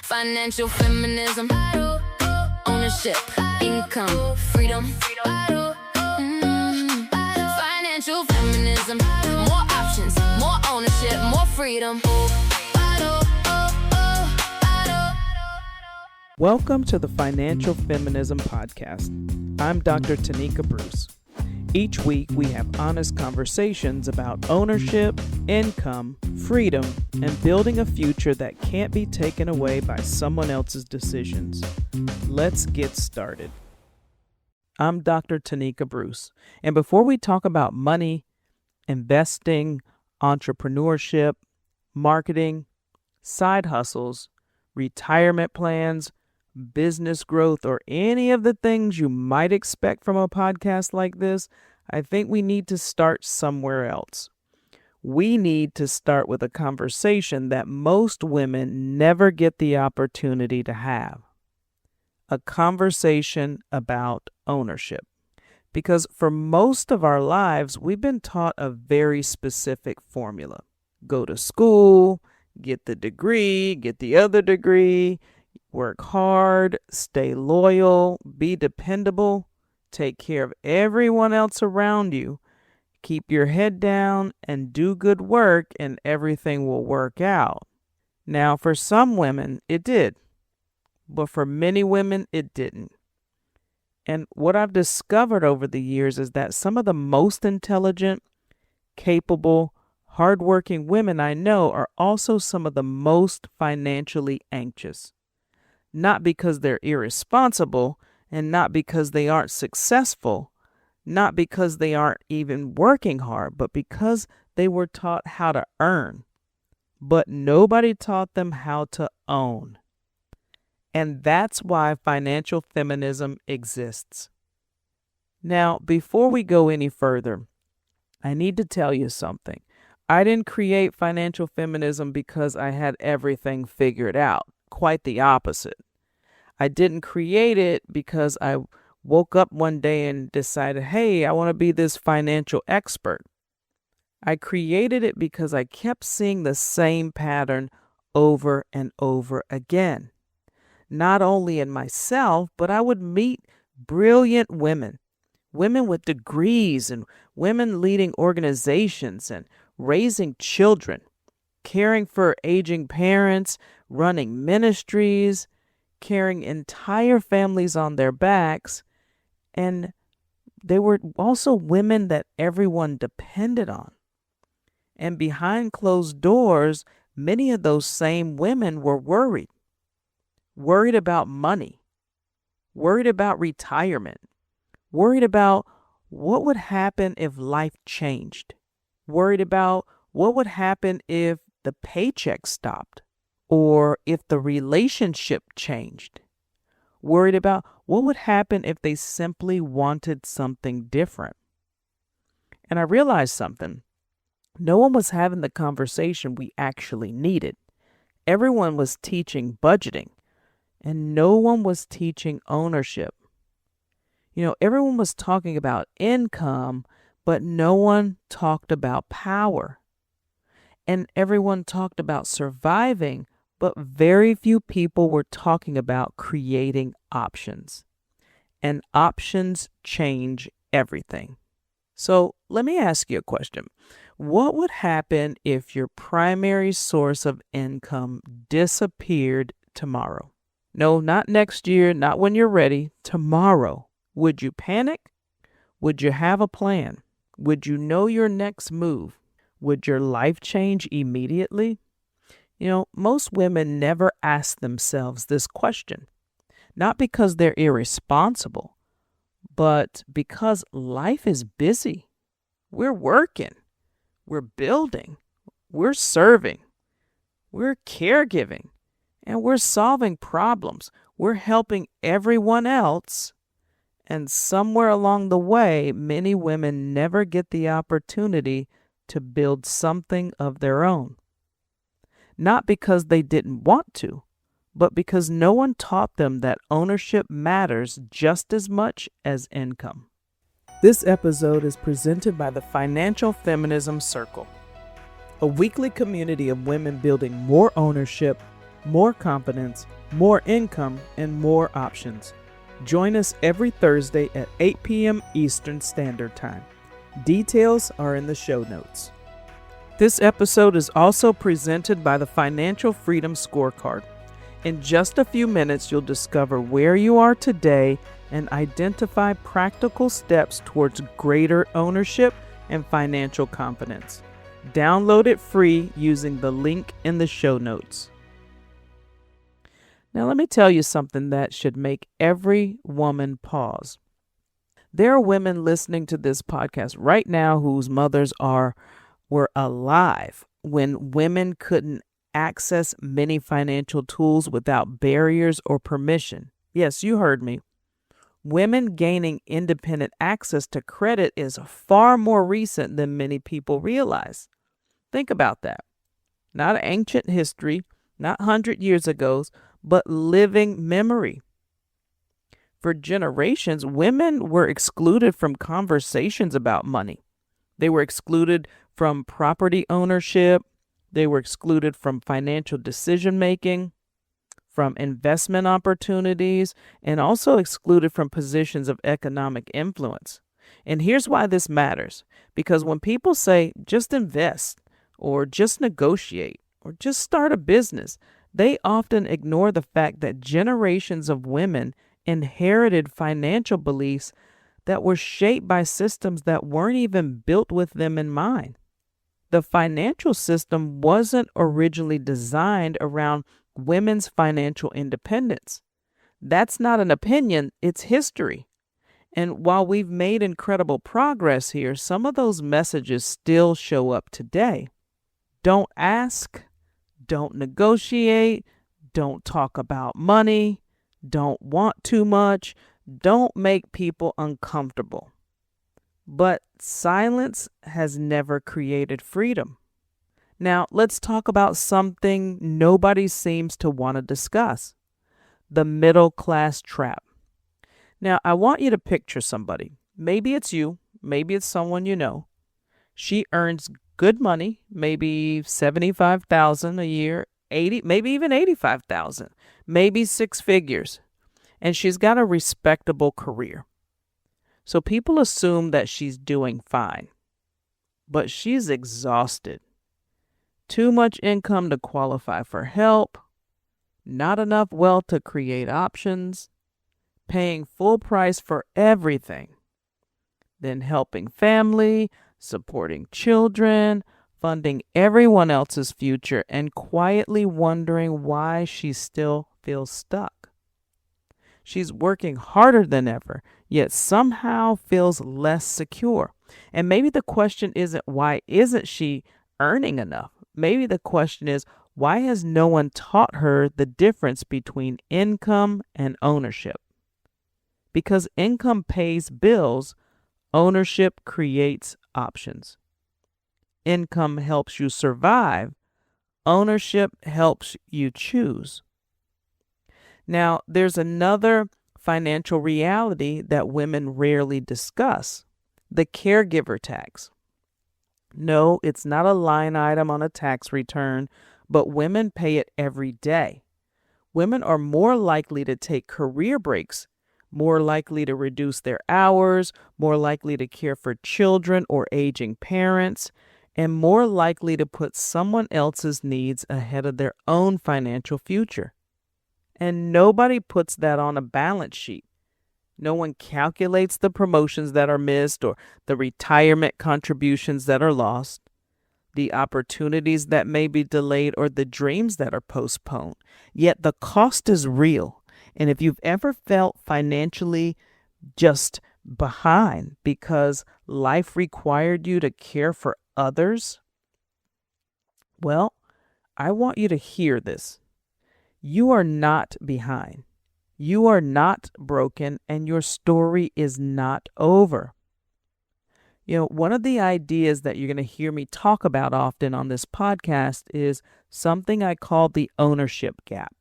Financial feminism, ownership, income, freedom. Financial feminism, more options, more ownership, more freedom. Welcome to the Financial Feminism Podcast. I'm Dr. Tonika Bruce. Each week we have honest conversations about ownership, income, freedom, and building a future that can't be taken away by someone else's decisions. Let's get started. I'm Dr. Tonika Bruce, and before we talk about money, investing, entrepreneurship, marketing, side hustles, retirement plans, business growth, or any of the things you might expect from a podcast like this, I think we need to start somewhere else. We need to start with a conversation that most women never get the opportunity to have. A conversation about ownership. Because for most of our lives, we've been taught a very specific formula. Go to school, get the degree, get the other degree, work hard, stay loyal, be dependable, take care of everyone else around you, keep your head down, and do good work, and everything will work out. Now, for some women, it did, but for many women, it didn't. And what I've discovered over the years is that some of the most intelligent, capable, hardworking women I know are also some of the most financially anxious. Not because they're irresponsible, and not because they aren't successful, not because they aren't even working hard, but because they were taught how to earn. But nobody taught them how to own. And that's why financial feminism exists. Now, before we go any further, I need to tell you something. I didn't create financial feminism because I had everything figured out. Quite the opposite. I didn't create it because I woke up one day and decided, hey, I want to be this financial expert. I created it because I kept seeing the same pattern over and over again. Not only in myself, but I would meet brilliant women with degrees, and women leading organizations and raising children, caring for aging parents, running ministries, carrying entire families on their backs. And they were also women that everyone depended on. And behind closed doors, many of those same women were worried about money, worried about retirement, worried about what would happen if life changed, worried about what would happen if the paycheck stopped, or if the relationship changed, worried about what would happen if they simply wanted something different. And I realized something. No one was having the conversation we actually needed. Everyone was teaching budgeting, and no one was teaching ownership. Everyone was talking about income, but no one talked about power. And everyone talked about surviving, but very few people were talking about creating options. And options change everything. So let me ask you a question. What would happen if your primary source of income disappeared tomorrow? No, not next year, not when you're ready, tomorrow. Would you panic? Would you have a plan? Would you know your next move? Would your life change immediately? Most women never ask themselves this question, not because they're irresponsible, but because life is busy. We're working, we're building, we're serving, we're caregiving, and we're solving problems. We're helping everyone else. And somewhere along the way, many women never get the opportunity to build something of their own. Not because they didn't want to, but because no one taught them that ownership matters just as much as income. This episode is presented by the Financial Feminism Circle, a weekly community of women building more ownership, more confidence, more income, and more options. Join us every Thursday at 8 p.m. Eastern Standard Time. Details are in the show notes. This episode is also presented by the Financial Freedom Scorecard. In just a few minutes, you'll discover where you are today and identify practical steps towards greater ownership and financial confidence. Download it free using the link in the show notes. Now, let me tell you something that should make every woman pause. There are women listening to this podcast right now whose mothers were alive when women couldn't access many financial tools without barriers or permission. Yes, you heard me. Women gaining independent access to credit is far more recent than many people realize. Think about that. Not ancient history, not 100 years ago, but living memory. For generations, women were excluded from conversations about money. They were excluded from property ownership. They were excluded from financial decision-making, from investment opportunities, and also excluded from positions of economic influence. And here's why this matters. Because when people say, just invest, or just negotiate, or just start a business, they often ignore the fact that generations of women inherited financial beliefs that were shaped by systems that weren't even built with them in mind. The financial system wasn't originally designed around women's financial independence. That's not an opinion, it's history. And while we've made incredible progress here, some of those messages still show up today. Don't ask, don't negotiate, don't talk about money, don't want too much, don't make people uncomfortable. But silence has never created freedom. Now, let's talk about something nobody seems to want to discuss: the middle class trap. Now, I want you to picture somebody. Maybe it's you, maybe it's someone you know. She earns good money, maybe $75,000 a year, 80, maybe even 85,000, maybe six figures. And she's got a respectable career. So people assume that she's doing fine, but she's exhausted. Too much income to qualify for help, not enough wealth to create options, paying full price for everything, then helping family, supporting children, funding everyone else's future, and quietly wondering why she still feels stuck. She's working harder than ever, yet somehow feels less secure. And maybe the question isn't, why isn't she earning enough? Maybe the question is, why has no one taught her the difference between income and ownership? Because income pays bills, ownership creates options. Income helps you survive. Ownership helps you choose. Now, there's another financial reality that women rarely discuss: the caregiver tax. No, it's not a line item on a tax return, but women pay it every day. Women are more likely to take career breaks, more likely to reduce their hours, more likely to care for children or aging parents, and more likely to put someone else's needs ahead of their own financial future. And nobody puts that on a balance sheet. No one calculates the promotions that are missed or the retirement contributions that are lost, the opportunities that may be delayed, or the dreams that are postponed. Yet the cost is real. And if you've ever felt financially just behind because life required you to care for others, well, I want you to hear this. You are not behind. You are not broken, and your story is not over. You know, one of the ideas that you're going to hear me talk about often on this podcast is something I call the ownership gap.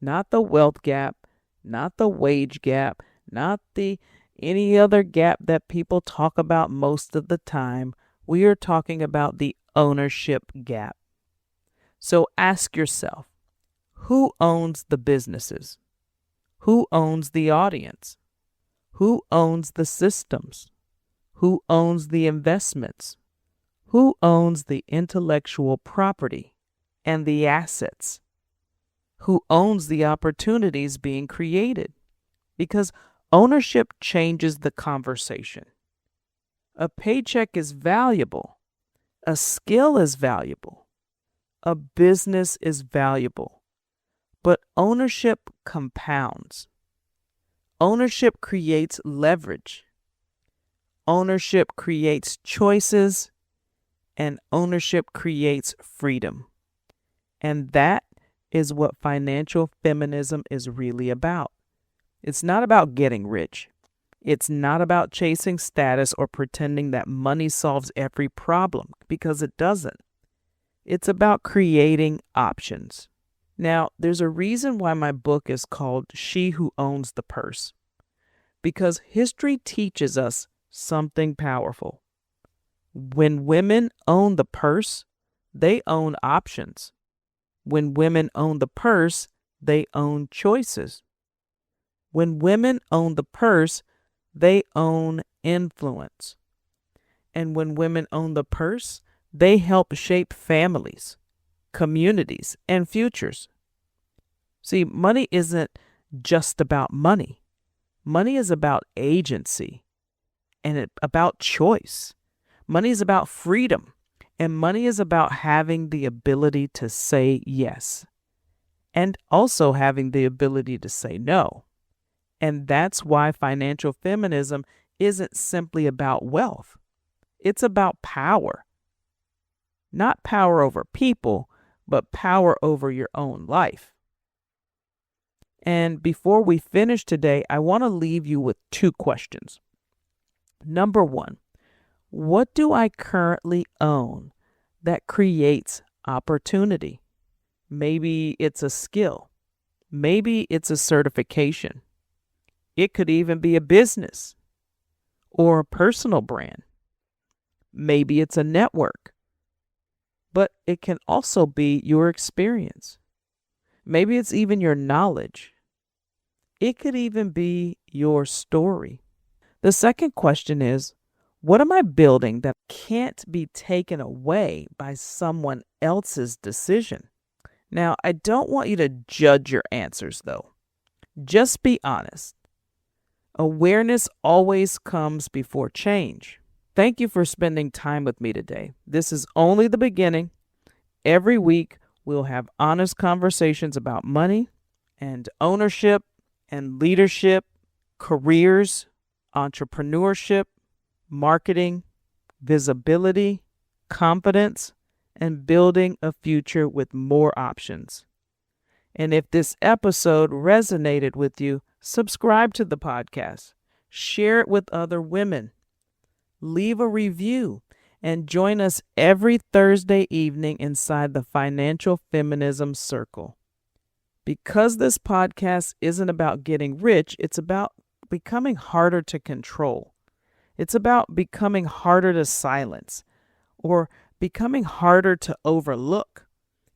Not the wealth gap, not the wage gap, not the any other gap that people talk about most of the time. We are talking about the ownership gap. So ask yourself, Who owns the businesses? Who owns the audience? Who owns the systems? Who owns the investments? Who owns the intellectual property and the assets? Who owns the opportunities being created? Because ownership changes the conversation. A paycheck is valuable. A skill is valuable. A business is valuable. But ownership compounds. Ownership creates leverage. Ownership creates choices. And ownership creates freedom. And that is what financial feminism is really about. It's not about getting rich. It's not about chasing status or pretending that money solves every problem, because it doesn't. It's about creating options. Now, there's a reason why my book is called She Who Owns the Purse, because history teaches us something powerful. When women own the purse, they own options. When women own the purse, they own choices. When women own the purse, they own influence. And when women own the purse, they help shape families, communities, and futures. See, money isn't just about money. Money is about agency and about choice. Money is about freedom, and money is about having the ability to say yes and also having the ability to say no. And that's why financial feminism isn't simply about wealth. It's about power. Not power over people, but power over your own life. And before we finish today, I want to leave you with 2 questions. Number 1, what do I currently own that creates opportunity? Maybe it's a skill. Maybe it's a certification. It could even be a business or a personal brand. Maybe it's a network. But it can also be your experience. Maybe it's even your knowledge. It could even be your story. The second question is, what am I building that can't be taken away by someone else's decision? Now, I don't want you to judge your answers, though. Just be honest. Awareness always comes before change. Thank you for spending time with me today. This is only the beginning. Every week, we'll have honest conversations about money and ownership and leadership, careers, entrepreneurship, marketing, visibility, confidence, and building a future with more options. And if this episode resonated with you, subscribe to the podcast, share it with other women, leave a review, and join us every Thursday evening inside the Financial Feminism Circle. Because this podcast isn't about getting rich, it's about becoming harder to control. It's about becoming harder to silence or becoming harder to overlook.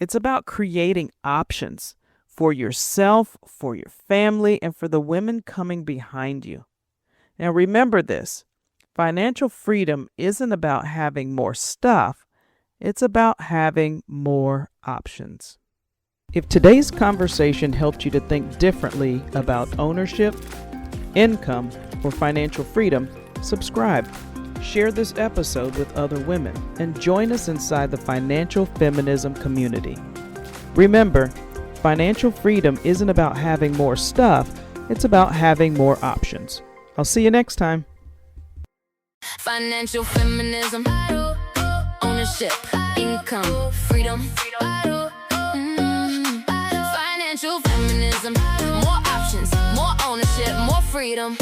It's about creating options for yourself, for your family, and for the women coming behind you. Now remember this, financial freedom isn't about having more stuff, it's about having more options. If today's conversation helped you to think differently about ownership, income, or financial freedom, subscribe. Share this episode with other women and join us inside the financial feminism community. Remember, financial freedom isn't about having more stuff, it's about having more options. I'll see you next time. Financial feminism, ownership, income, freedom. Financial feminism, more options, more ownership, more freedom.